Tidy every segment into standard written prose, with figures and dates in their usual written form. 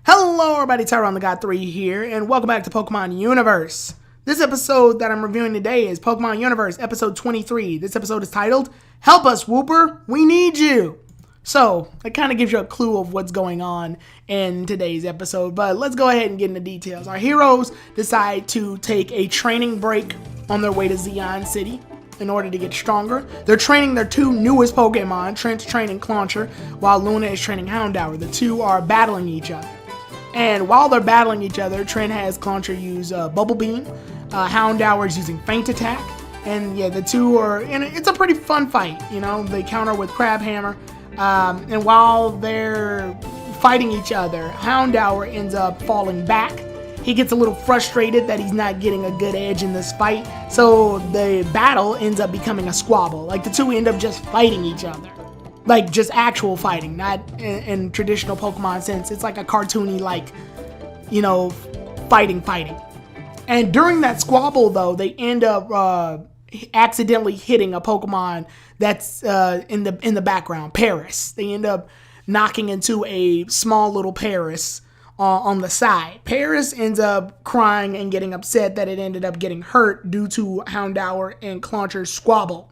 Hello everybody, Tajri on the God 3 here, and welcome back to Pokemon Universe. This episode that I'm reviewing today is Pokemon Universe, episode 23. This episode is titled, Help Us, Wooper, We Need You. So, it kind of gives you a clue of what's going on in today's episode, but let's go ahead and get into details. Our heroes decide to take a training break on their way to Zeon City in order to get stronger. They're training their two newest Pokemon, Trent's training Clauncher, while Luna is training Houndour. The two are battling each other. And while they're battling each other, Trent has Clauncher use Bubble Beam, Houndour is using Feint Attack, and yeah, the two are in it's a pretty fun fight. You know, they counter with Crab Hammer, and while they're fighting each other, Houndour ends up falling back. He gets a little frustrated that he's not getting a good edge in this fight, so the battle ends up becoming a squabble. Like, the two end up just fighting each other. Like, just actual fighting, not in traditional Pokemon sense. It's like a cartoony, like, you know, fighting. And during that squabble, though, they end up accidentally hitting a Pokemon that's in the background, Paris. They end up knocking into a small little Paris on the side. Paris ends up crying and getting upset that it ended up getting hurt due to Houndour and Clauncher's squabble.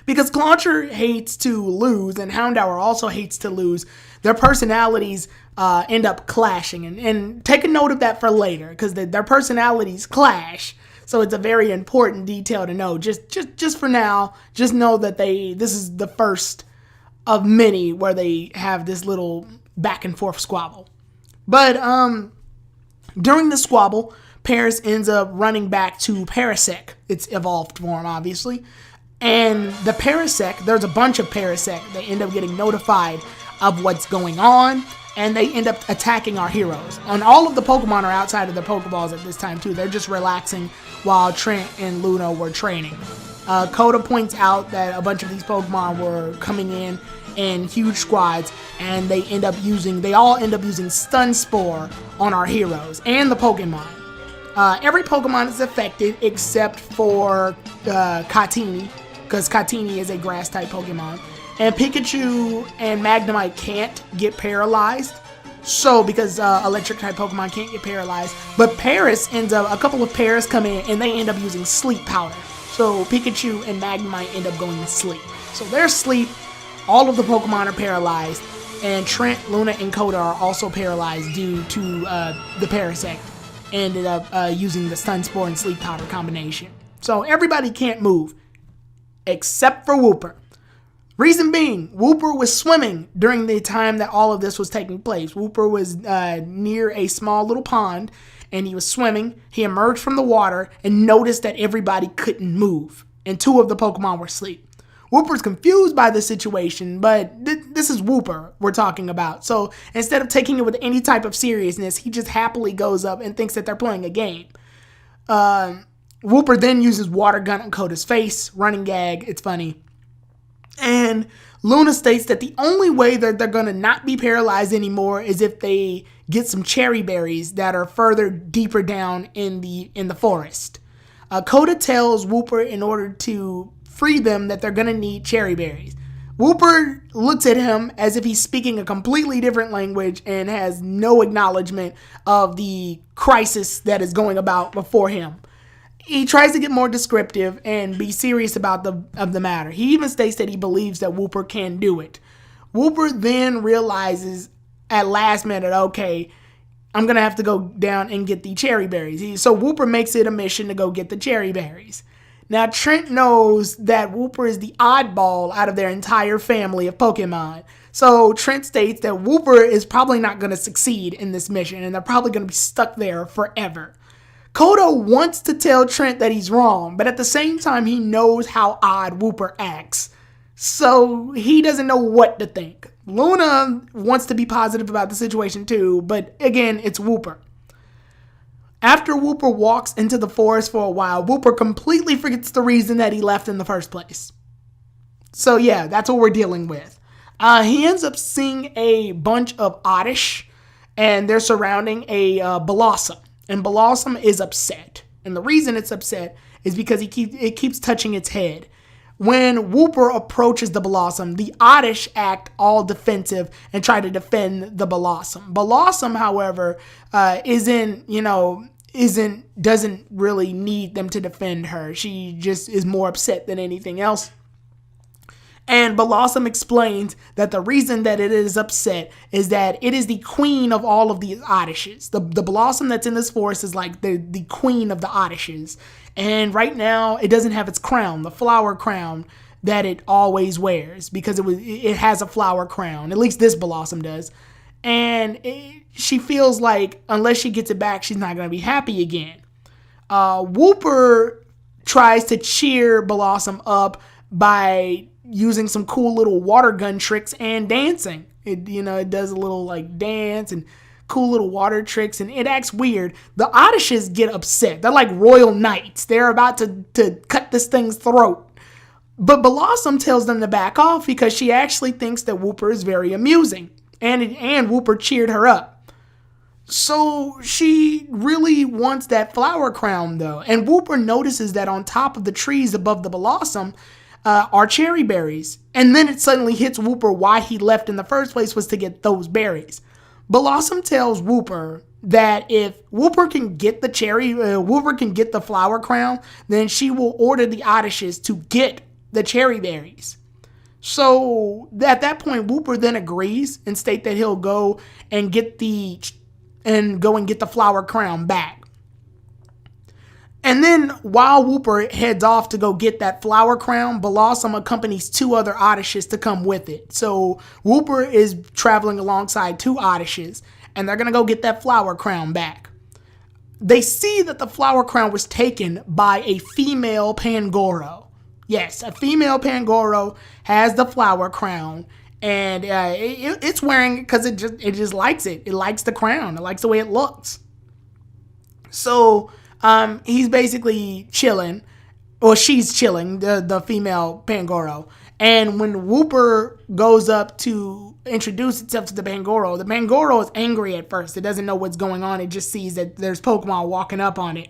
Because Clauncher hates to lose and Houndour also hates to lose, their personalities end up clashing. And take a note of that for later, because their personalities clash. So it's a very important detail to know. Just for now, just know that this is the first of many where they have this little back and forth squabble. But during the squabble, Paris ends up running back to Parasect, its evolved form, obviously. And the Parasect, there's a bunch of Parasect. They end up getting notified of what's going on, and they end up attacking our heroes. And all of the Pokemon are outside of their Pokeballs at this time, too. They're just relaxing while Trent and Luna were training. Coda points out that a bunch of these Pokemon were coming in huge squads, and they all end up using Stun Spore on our heroes and the Pokemon. Every Pokemon is affected except for Katini, because Katini is a grass-type Pokemon. And Pikachu and Magnemite can't get paralyzed. So, because electric-type Pokemon can't get paralyzed. But Paris a couple of Paris come in and they end up using Sleep Powder. So, Pikachu and Magnemite end up going to sleep. So, they're asleep. All of the Pokemon are paralyzed. And Trent, Luna, and Coda are also paralyzed due to the Parasect. Ended up using the Stun Spore and Sleep Powder combination. So everybody can't move, except for Wooper. Reason being, Wooper was swimming during the time that all of this was taking place. Wooper was near a small little pond, and he was swimming. He emerged from the water and noticed that everybody couldn't move, and two of the Pokemon were asleep. Wooper's confused by the situation, but this is Wooper we're talking about. So instead of taking it with any type of seriousness, he just happily goes up and thinks that they're playing a game. Wooper then uses Water Gun on Coda's face, running gag, it's funny. And Luna states that the only way that they're going to not be paralyzed anymore is if they get some cherry berries that are further deeper down in the forest. Coda tells Wooper in order to free them that they're going to need cherry berries. Wooper looks at him as if he's speaking a completely different language and has no acknowledgement of the crisis that is going about before him. He tries to get more descriptive and be serious about the matter. He even states that he believes that Wooper can do it. Wooper then realizes at last minute, okay, I'm going to have to go down and get the cherry berries. So Wooper makes it a mission to go get the cherry berries. Now, Trent knows that Wooper is the oddball out of their entire family of Pokemon. So Trent states that Wooper is probably not going to succeed in this mission, and they're probably going to be stuck there forever. Coda wants to tell Trent that he's wrong, but at the same time, he knows how odd Wooper acts. So he doesn't know what to think. Luna wants to be positive about the situation too, but again, it's Wooper. After Wooper walks into the forest for a while, Wooper completely forgets the reason that he left in the first place. So yeah, that's what we're dealing with. He ends up seeing a bunch of Oddish, and they're surrounding a Blossom. And Blossom is upset. And the reason it's upset is because it keeps touching its head. When Wooper approaches the Blossom, the Oddish act all defensive and try to defend the Blossom. Blossom, however, doesn't really need them to defend her. She just is more upset than anything else. And Blossom explains that the reason that it is upset is that it is the queen of all of the Oddishes. The Blossom that's in this forest is like the queen of the Oddishes. And right now, it doesn't have its crown, the flower crown that it always wears, because it has a flower crown. At least this Blossom does. And she feels like unless she gets it back, she's not going to be happy again. Wooper tries to cheer Blossom up by using some cool little water gun tricks and dancing. It does a little like dance and cool little water tricks, and it acts weird. The Oddishes get upset. They're like royal knights. They're about to cut this thing's throat. But Blossom tells them to back off because she actually thinks that Wooper is very amusing. And Wooper cheered her up. So she really wants that flower crown though. And Wooper notices that on top of the trees above the Blossom are cherry berries. And then it suddenly hits Wooper why he left in the first place was to get those berries. Blossom tells Wooper that if Wooper can get the flower crown, then she will order the Oddishes to get the cherry berries. So at that point, Wooper then agrees and state that he'll go and get the flower crown back. And then while Wooper heads off to go get that flower crown, Blossom accompanies two other Oddishes to come with it. So Wooper is traveling alongside two Oddishes, and they're going to go get that flower crown back. They see that the flower crown was taken by a female Pangoro. Yes, a female Pangoro has the flower crown, and it's wearing it because it just likes it. It likes the crown. It likes the way it looks. So he's basically chilling, or she's chilling, the female Pangoro. And when Wooper goes up to introduce itself to the Pangoro is angry at first. It doesn't know what's going on. It just sees that there's Pokemon walking up on it.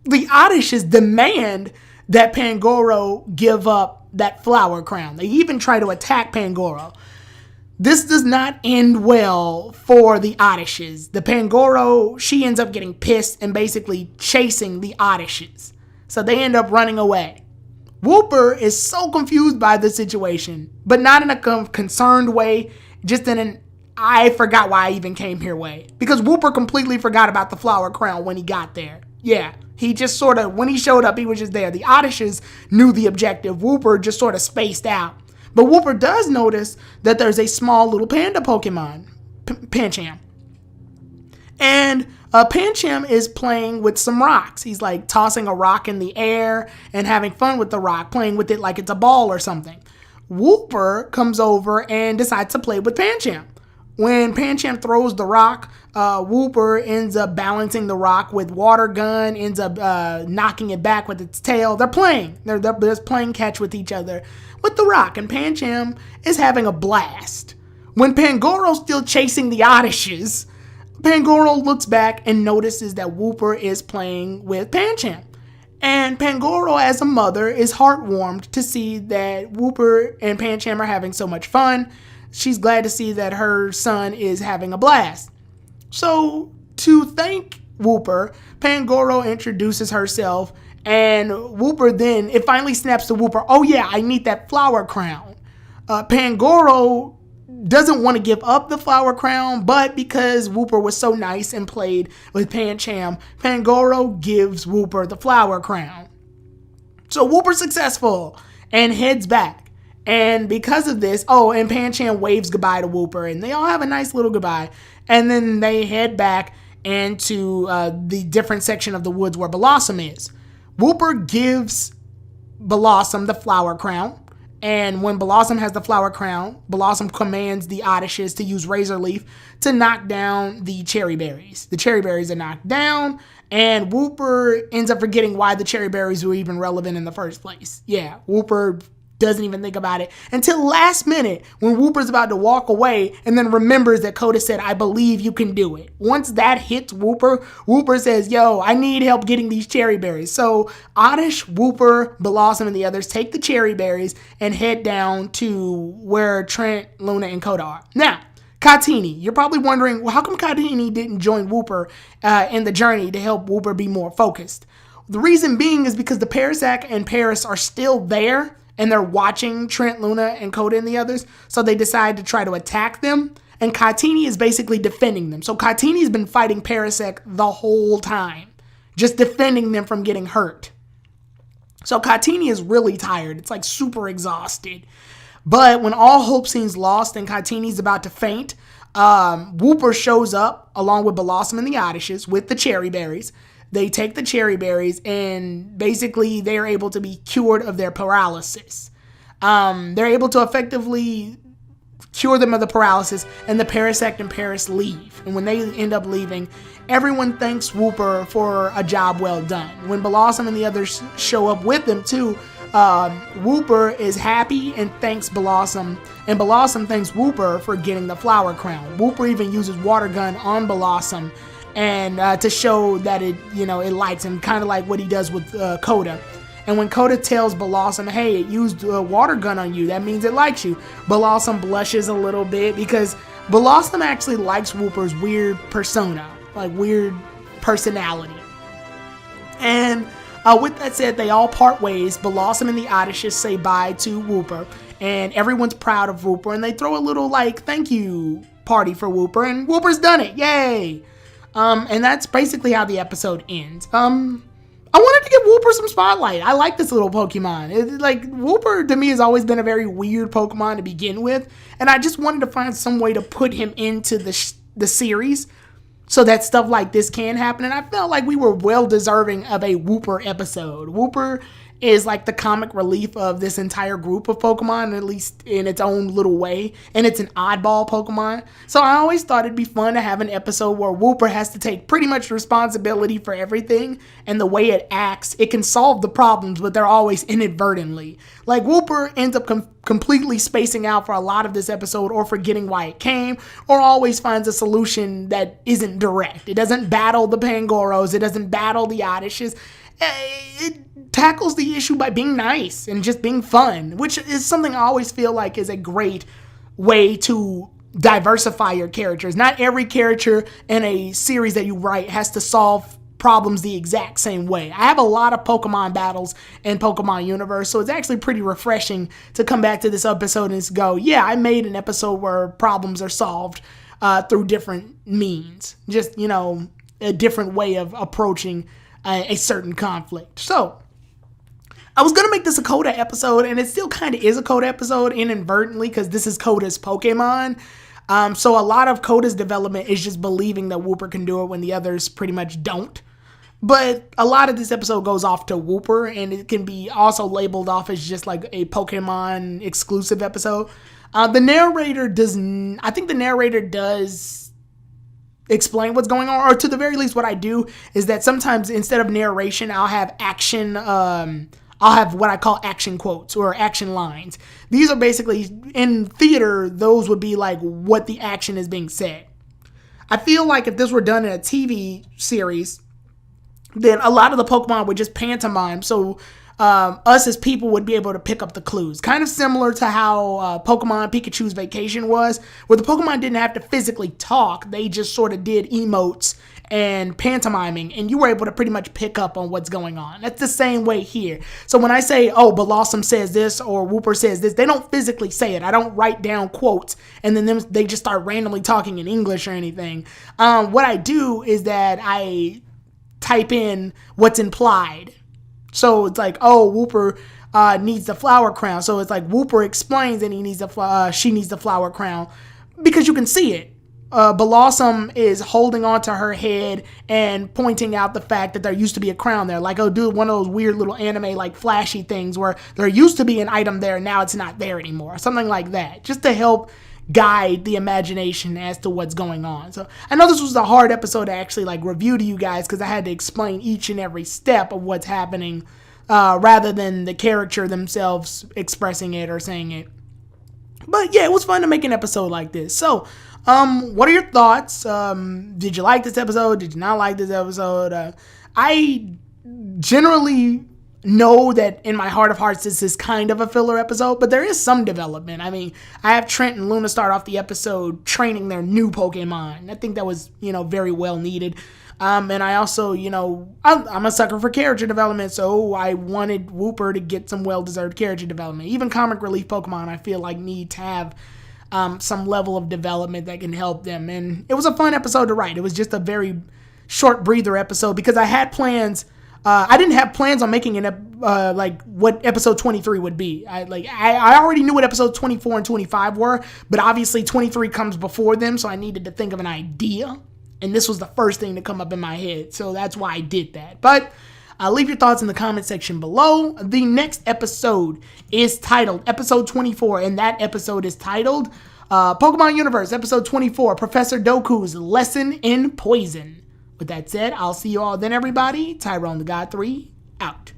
The Oddishes demand that Pangoro give up that flower crown. They even try to attack Pangoro. This does not end well for the Oddishes. The Pangoro, she ends up getting pissed and basically chasing the Oddishes. So they end up running away. Wooper is so confused by the situation, but not in a concerned way, just in an I forgot why I even came here way. Because Wooper completely forgot about the flower crown when he got there. Yeah, he just sort of, when he showed up, he was just there. The Oddishes knew the objective. Wooper just sort of spaced out. But Wooper does notice that there's a small little panda Pokemon, Pancham. And Pancham is playing with some rocks. He's like tossing a rock in the air and having fun with the rock, playing with it like it's a ball or something. Wooper comes over and decides to play with Pancham. When Pancham throws the rock, Wooper ends up balancing the rock with water gun, ends up knocking it back with its tail. They're playing. They're just playing catch with each other with the rock, and Pancham is having a blast. When Pangoro's still chasing the Oddishes, Pangoro looks back and notices that Wooper is playing with Pancham. And Pangoro, as a mother, is heartwarmed to see that Wooper and Pancham are having so much fun. She's glad to see that her son is having a blast. So, to thank Wooper, Pangoro introduces herself, and Wooper then, it finally snaps to Wooper, oh yeah, I need that flower crown. Pangoro doesn't want to give up the flower crown, but because Wooper was so nice and played with Pancham, Pangoro gives Wooper the flower crown. So Wooper's successful and heads back. And because of this, and Pancham waves goodbye to Wooper, and they all have a nice little goodbye. And then they head back into the different section of the woods where Blossom is. Wooper gives Blossom the flower crown. And when Blossom has the flower crown, Blossom commands the Oddishes to use Razor Leaf to knock down the cherry berries. The cherry berries are knocked down, and Wooper ends up forgetting why the cherry berries were even relevant in the first place. Yeah, Wooper doesn't even think about it until last minute when Whooper's about to walk away and then remembers that Coda said, I believe you can do it. Once that hits Whooper, Whooper says, yo, I need help getting these cherry berries. So Oddish, Whooper, Blossom, and the others take the cherry berries and head down to where Trent, Luna, and Coda are. Now, Katini, you're probably wondering, well, how come Katini didn't join Whooper in the journey to help Whooper be more focused? The reason being is because the Parasac and Paris are still there and they're watching Trent, Luna, and Coda and the others. So they decide to try to attack them. And Katini is basically defending them. So Katini's been fighting Parasac the whole time, just defending them from getting hurt. So Katini is really tired. It's like super exhausted. But when all hope seems lost and Katini's about to faint, Whooper shows up along with Blossom and the Oddishes with the cherry berries. They take the cherry berries and basically they're able to be cured of their paralysis. They're able to effectively cure them of the paralysis, and the Parasac and Paris leave. And when they end up leaving, everyone thanks Whooper for a job well done. When Blossom and the others show up with them too, Whooper is happy and thanks Blossom, and Blossom thanks Whooper for getting the flower crown. Whooper even uses water gun on Blossom and to show that it likes him, kind of like what he does with Coda. And when Coda tells Blossom, hey, it used a water gun on you, that means it likes you, Blossom blushes a little bit because Blossom actually likes Whooper's weird persona, like weird personality. And with that said, they all part ways. Blossom and the Oddishes say bye to Whooper, and everyone's proud of Whooper, and they throw a little thank you party for Whooper, and Whooper's done it, yay! And that's basically how the episode ends. I wanted to give Whooper some spotlight. I like this little Pokemon. Whooper to me has always been a very weird Pokemon to begin with, and I just wanted to find some way to put him into the series so that stuff like this can happen, and I felt like we were well deserving of a Whooper episode. Whooper is like the comic relief of this entire group of Pokemon, at least in its own little way, and it's an oddball Pokemon. So I always thought it'd be fun to have an episode where Whooper has to take pretty much responsibility for everything, and the way it acts, it can solve the problems, but they're always inadvertently. Like Whooper ends up completely spacing out for a lot of this episode, or forgetting why it came, or always finds a solution that isn't direct. It doesn't battle the Pangoros, it doesn't battle the Oddishes. It tackles the issue by being nice and just being fun, which is something I always feel like is a great way to diversify your characters. Not every character in a series that you write has to solve problems the exact same way. I have a lot of Pokemon battles in Pokemon Universe, so it's actually pretty refreshing to come back to this episode and go, yeah, I made an episode where problems are solved through different means. Just, a different way of approaching a certain conflict. So I was going to make this a Coda episode, and it still kind of is a Coda episode inadvertently because this is Coda's Pokemon. So a lot of Coda's development is just believing that Whooper can do it when the others pretty much don't. But a lot of this episode goes off to Whooper, and it can be also labeled off as just like a Pokemon exclusive episode. I think the narrator does explain what's going on, or to the very least what I do is that sometimes instead of narration, I'll have action, I'll have what I call action quotes or action lines. These are basically, in theater, those would be like what the action is being said. I feel like if this were done in a TV series, then a lot of the Pokemon would just pantomime, so us as people would be able to pick up the clues. Kind of similar to how Pokemon Pikachu's Vacation was, where the Pokemon didn't have to physically talk, they just sort of did emotes and pantomiming, and you were able to pretty much pick up on what's going on. That's the same way here. So when I say, oh, Blossom says this or Whooper says this, they don't physically say it. I don't write down quotes and then they just start randomly talking in English or anything. What I do is that I type in what's implied. So it's like, oh, Whooper needs the flower crown. So it's like Whooper explains that she needs the flower crown because you can see it. Blossom is holding onto her head and pointing out the fact that there used to be a crown there. Like, oh, dude, one of those weird little anime, like, flashy things where there used to be an item there, now it's not there anymore. Something like that. Just to help guide the imagination as to what's going on. So I know this was a hard episode to actually, like, review to you guys because I had to explain each and every step of what's happening rather than the character themselves expressing it or saying it. But yeah, it was fun to make an episode like this. So, what are your thoughts? Did you like this episode? Did you not like this episode? I generally know that in my heart of hearts this is kind of a filler episode, but there is some development. I mean, I have Trent and Luna start off the episode training their new Pokemon. I think that was, very well needed. And I also, I'm a sucker for character development, so I wanted Wooper to get some well-deserved character development. Even comic relief Pokemon, I feel like, need to have some level of development that can help them. And it was a fun episode to write. It was just a very short breather episode because I had plans. I didn't have plans on making what episode 23 would be. I already knew what episode 24 and 25 were, but obviously 23 comes before them, so I needed to think of an idea. And this was the first thing to come up in my head, so that's why I did that. But leave your thoughts in the comment section below. The next episode is titled Episode 24, and that episode is titled Pokemon Universe, Episode 24, Professor Doku's Lesson in Poison. With that said, I'll see you all then, everybody. Tyrone the God 3, out.